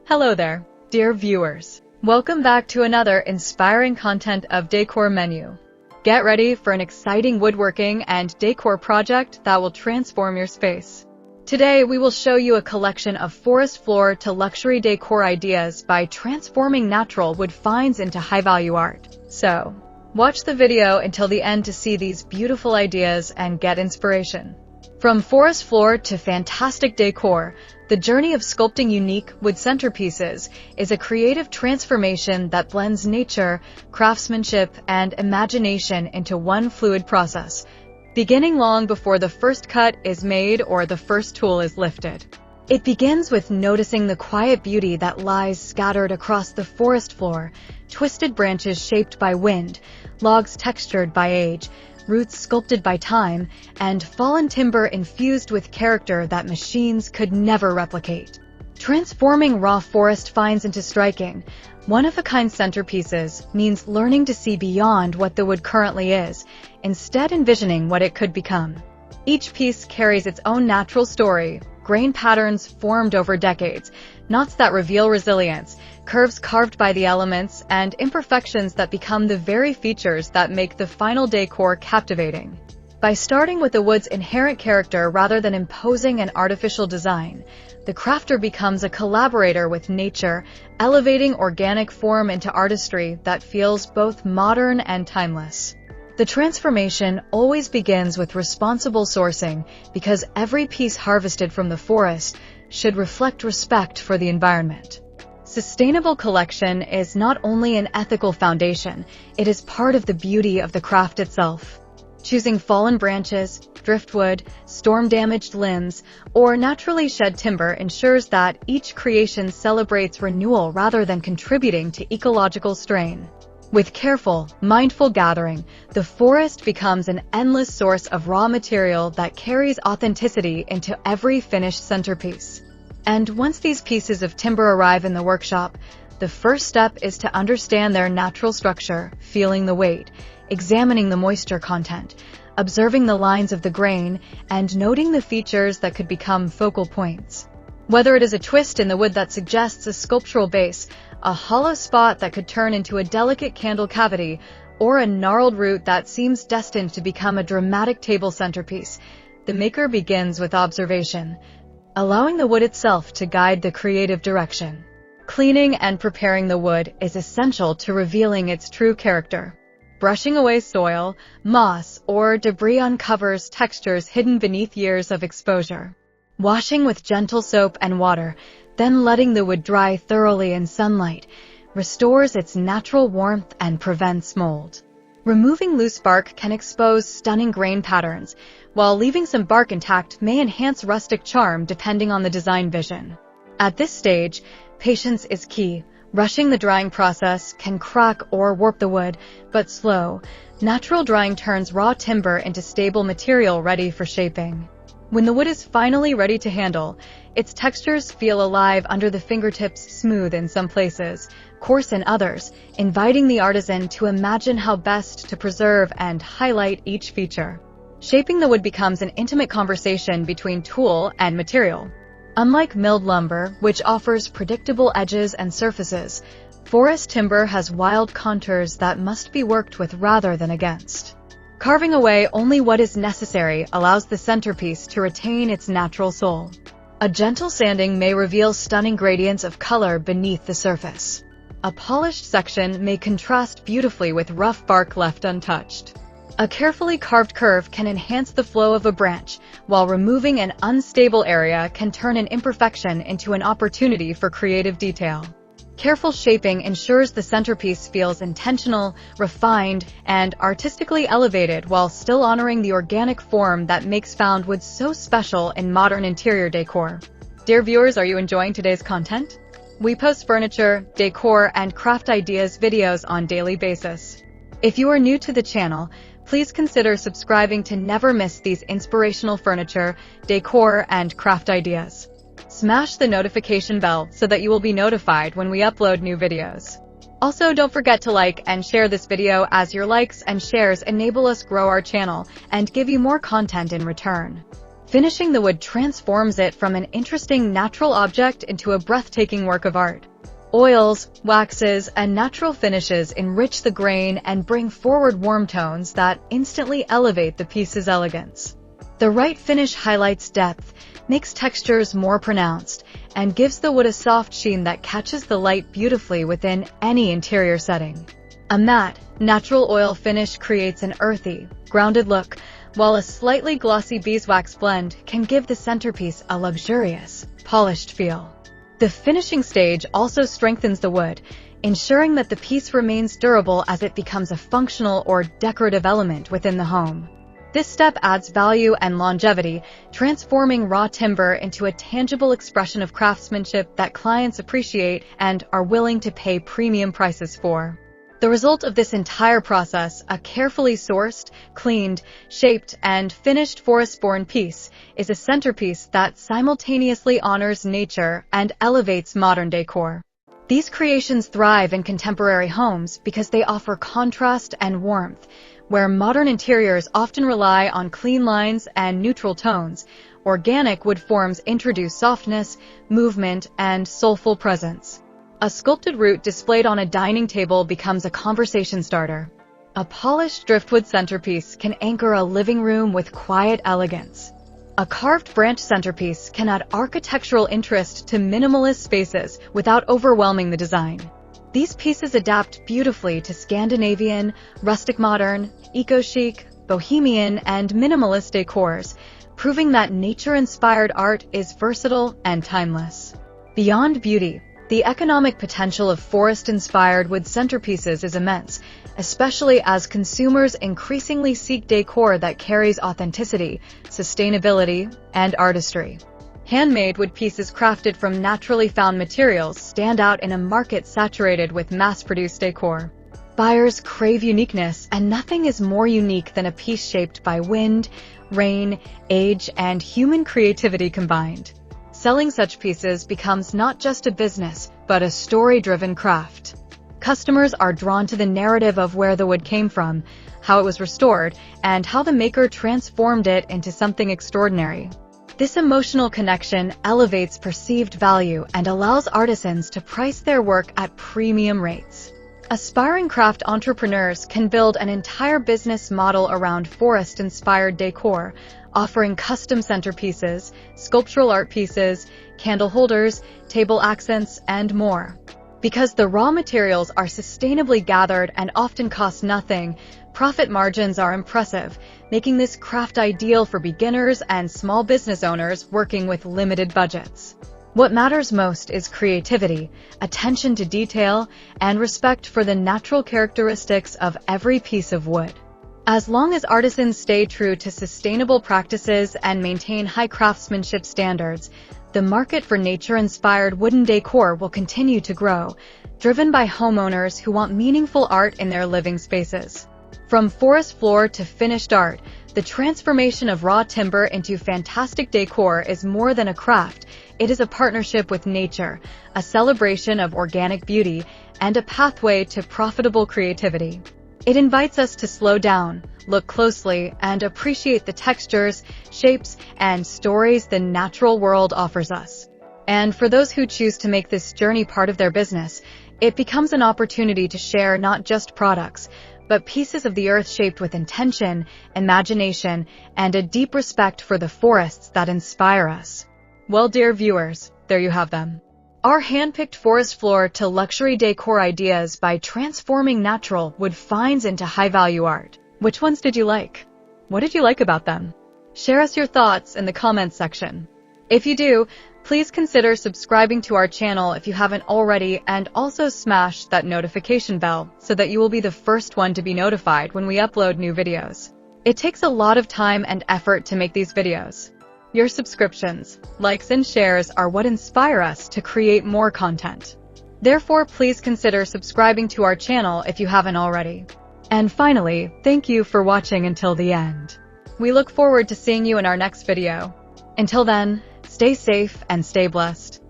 Hello there, dear viewers. Welcome back to another inspiring content of Decor Menu. Get ready for an exciting woodworking and decor project that will transform your space. Today, we will show you a collection of forest floor to luxury decor ideas by transforming natural wood finds into high-value art. So, watch the video until the end to see these beautiful ideas and get inspiration. From forest floor to fantastic decor, the journey of sculpting unique wood centerpieces is a creative transformation that blends nature, craftsmanship, and imagination into one fluid process, beginning long before the first cut is made or the first tool is lifted. It begins with noticing the quiet beauty that lies scattered across the forest floor, twisted branches shaped by wind, logs textured by age, roots sculpted by time, and fallen timber infused with character that machines could never replicate. Transforming raw forest finds into striking, one-of-a-kind centerpieces means learning to see beyond what the wood currently is, instead envisioning what it could become. Each piece carries its own natural story, grain patterns formed over decades, knots that reveal resilience, curves carved by the elements, and imperfections that become the very features that make the final decor captivating. By starting with the wood's inherent character rather than imposing an artificial design, the crafter becomes a collaborator with nature, elevating organic form into artistry that feels both modern and timeless. The transformation always begins with responsible sourcing because every piece harvested from the forest should reflect respect for the environment. Sustainable collection is not only an ethical foundation, it is part of the beauty of the craft itself. Choosing fallen branches, driftwood, storm-damaged limbs, or naturally shed timber ensures that each creation celebrates renewal rather than contributing to ecological strain. With careful, mindful gathering, the forest becomes an endless source of raw material that carries authenticity into every finished centerpiece. And once these pieces of timber arrive in the workshop, the first step is to understand their natural structure, feeling the weight, examining the moisture content, observing the lines of the grain, and noting the features that could become focal points. Whether it is a twist in the wood that suggests a sculptural base, a hollow spot that could turn into a delicate candle cavity, or a gnarled root that seems destined to become a dramatic table centerpiece, the maker begins with observation, allowing the wood itself to guide the creative direction. Cleaning and preparing the wood is essential to revealing its true character. Brushing away soil, moss, or debris uncovers textures hidden beneath years of exposure. Washing with gentle soap and water, then letting the wood dry thoroughly in sunlight, restores its natural warmth and prevents mold. Removing loose bark can expose stunning grain patterns, while leaving some bark intact may enhance rustic charm depending on the design vision. At this stage, patience is key. Rushing the drying process can crack or warp the wood, but slow, natural drying turns raw timber into stable material ready for shaping. When the wood is finally ready to handle, its textures feel alive under the fingertips, smooth in some places, coarse in others, inviting the artisan to imagine how best to preserve and highlight each feature. Shaping the wood becomes an intimate conversation between tool and material. Unlike milled lumber, which offers predictable edges and surfaces, forest timber has wild contours that must be worked with rather than against. Carving away only what is necessary allows the centerpiece to retain its natural soul. A gentle sanding may reveal stunning gradients of color beneath the surface. A polished section may contrast beautifully with rough bark left untouched. A carefully carved curve can enhance the flow of a branch, while removing an unstable area can turn an imperfection into an opportunity for creative detail. Careful shaping ensures the centerpiece feels intentional, refined, and artistically elevated while still honoring the organic form that makes found wood so special in modern interior decor. Dear viewers, are you enjoying today's content? We post furniture, decor, and craft ideas videos on daily basis. If you are new to the channel, please consider subscribing to never miss these inspirational furniture, decor, and craft ideas. Smash the notification bell so that you will be notified when we upload new videos. Also, don't forget to like and share this video as your likes and shares enable us grow our channel and give you more content in return. Finishing the wood transforms it from an interesting natural object into a breathtaking work of art. Oils, waxes, and natural finishes enrich the grain and bring forward warm tones that instantly elevate the piece's elegance. The right finish highlights depth, makes textures more pronounced, and gives the wood a soft sheen that catches the light beautifully within any interior setting. A matte, natural oil finish creates an earthy, grounded look, while a slightly glossy beeswax blend can give the centerpiece a luxurious, polished feel. The finishing stage also strengthens the wood, ensuring that the piece remains durable as it becomes a functional or decorative element within the home. This step adds value and longevity, transforming raw timber into a tangible expression of craftsmanship that clients appreciate and are willing to pay premium prices for. The result of this entire process, a carefully sourced, cleaned, shaped, and finished forest-born piece, is a centerpiece that simultaneously honors nature and elevates modern decor. These creations thrive in contemporary homes because they offer contrast and warmth. Where modern interiors often rely on clean lines and neutral tones, organic wood forms introduce softness, movement, and soulful presence. A sculpted root displayed on a dining table becomes a conversation starter. A polished driftwood centerpiece can anchor a living room with quiet elegance. A carved branch centerpiece can add architectural interest to minimalist spaces without overwhelming the design. These pieces adapt beautifully to Scandinavian, rustic-modern, eco-chic, bohemian, and minimalist decors, proving that nature-inspired art is versatile and timeless. Beyond beauty, the economic potential of forest-inspired wood centerpieces is immense, especially as consumers increasingly seek decor that carries authenticity, sustainability, and artistry. Handmade wood pieces crafted from naturally found materials stand out in a market saturated with mass-produced decor. Buyers crave uniqueness, and nothing is more unique than a piece shaped by wind, rain, age, and human creativity combined. Selling such pieces becomes not just a business, but a story-driven craft. Customers are drawn to the narrative of where the wood came from, how it was restored, and how the maker transformed it into something extraordinary. This emotional connection elevates perceived value and allows artisans to price their work at premium rates. Aspiring craft entrepreneurs can build an entire business model around forest-inspired decor, offering custom centerpieces, sculptural art pieces, candle holders, table accents, and more. Because the raw materials are sustainably gathered and often cost nothing, profit margins are impressive, making this craft ideal for beginners and small business owners working with limited budgets. What matters most is creativity, attention to detail, and respect for the natural characteristics of every piece of wood. As long as artisans stay true to sustainable practices and maintain high craftsmanship standards, the market for nature-inspired wooden decor will continue to grow, driven by homeowners who want meaningful art in their living spaces. From forest floor to finished art, the transformation of raw timber into fantastic decor is more than a craft. It is a partnership with nature, a celebration of organic beauty, and a pathway to profitable creativity. It invites us to slow down, look closely, and appreciate the textures, shapes, and stories the natural world offers us. And for those who choose to make this journey part of their business, it becomes an opportunity to share not just products, but pieces of the earth shaped with intention, imagination, and a deep respect for the forests that inspire us. Well, dear viewers, there you have them. Our hand-picked forest floor to luxury decor ideas by transforming natural wood finds into high-value art. Which ones did you like? What did you like about them? Share us your thoughts in the comments section. If you do, please consider subscribing to our channel if you haven't already, and also smash that notification bell so that you will be the first one to be notified when we upload new videos. It takes a lot of time and effort to make these videos. Your subscriptions, likes, and shares are what inspire us to create more content. Therefore, please consider subscribing to our channel if you haven't already. And finally, thank you for watching until the end. We look forward to seeing you in our next video. Until then, stay safe and stay blessed.